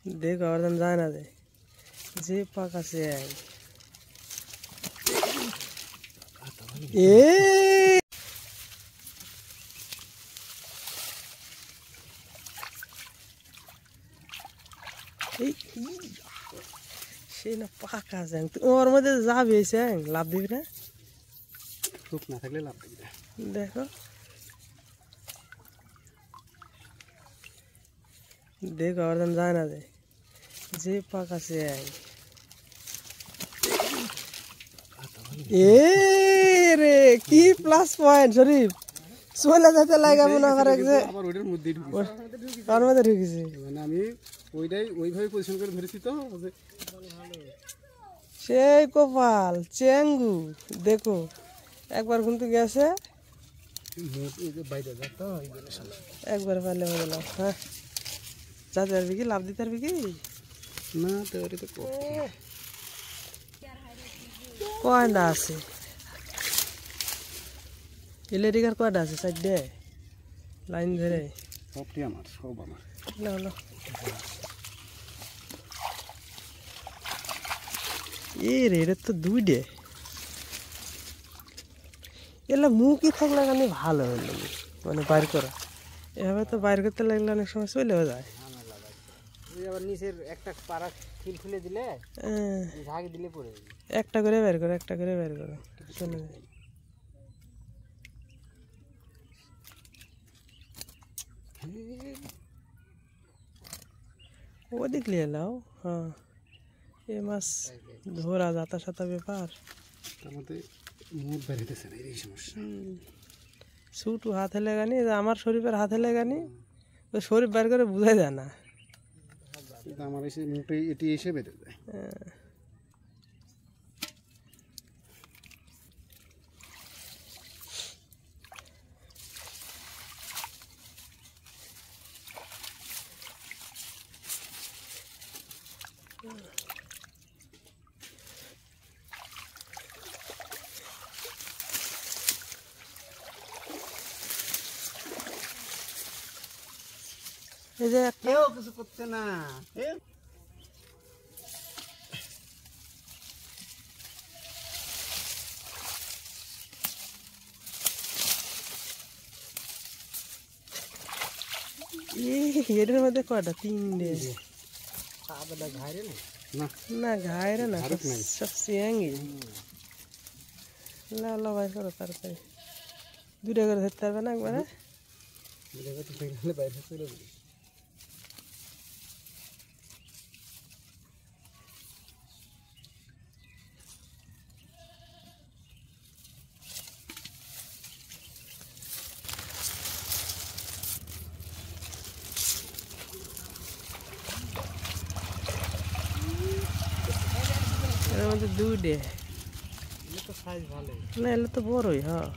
देखो और जाए ना दे जे पाका से है ए সে না পাকা জ্যাং ওর মধ্যে যাবে জ্যাং লাভ দিবি না খুব না থাকলে লাভ দিবি না দেখো देखो और जाए दे जे पाका से है ए रे की प्लस पॉइंट शरीफ চলে যেতে লাগা মনে করে যে আবার ওইটার মধ্যেই ঢুকেছে তার মধ্যে ঢুকেছে মানে আমি ওইভাবে পজিশন করে ধরেছি তো সেই কপাল চেঙ্গু দেখো একবার কিন্তু গেছে বাইরে যা তো একবার পারলে হয়ে গেল হ্যাঁ যাতে পারবি কি লাভ দিতে পারবি কি না তো কয়টা আছে ইলেকট্রিকার কয়টা আছে সাইডে লাইন ধরে সবটি আমার সব আমার হলো এই রে এটা তো দুইটে এলা মুখই থাকলে গানি ভালো হলো মানে বাইর করা এভাবে তো বাইর করতে লাগলে অনেক সময় চলেও যায় আবার নিচের একটা পাড়া খুলে দিলে ঝাঁক দিলে পড়ে যাবে একটা করে বের করো একটা করে বের করো চলে যায় ওদিক লিয়ে লাও হ্যাঁ এ মাছ ধরা যাতা সাতা ব্যাপার আমাদের মুখ বেরিতেছে না এই সমস্যা ছুটু হাত হেলে গানি আমার শরীফের হাত হেলে গানি তো শরীফ বের করে বোঝা যায় না আমার এসে মুখে এটি এসে বেঁধে যায় এই যে কেউ কিছু করছে না এটার মধ্যে কয়টা তিনটে ঘাইরে না ঘাইরে না সব সিয়াঙ্গি লা বাইর করো তাড়াতাড়ি দুটা করে ধরতে পারবে না একবারে বাইরে চলে যাবে এর মধ্যে দুইটে তো সাইজ ভালো না এলে তো বড়ই হ্যাঁ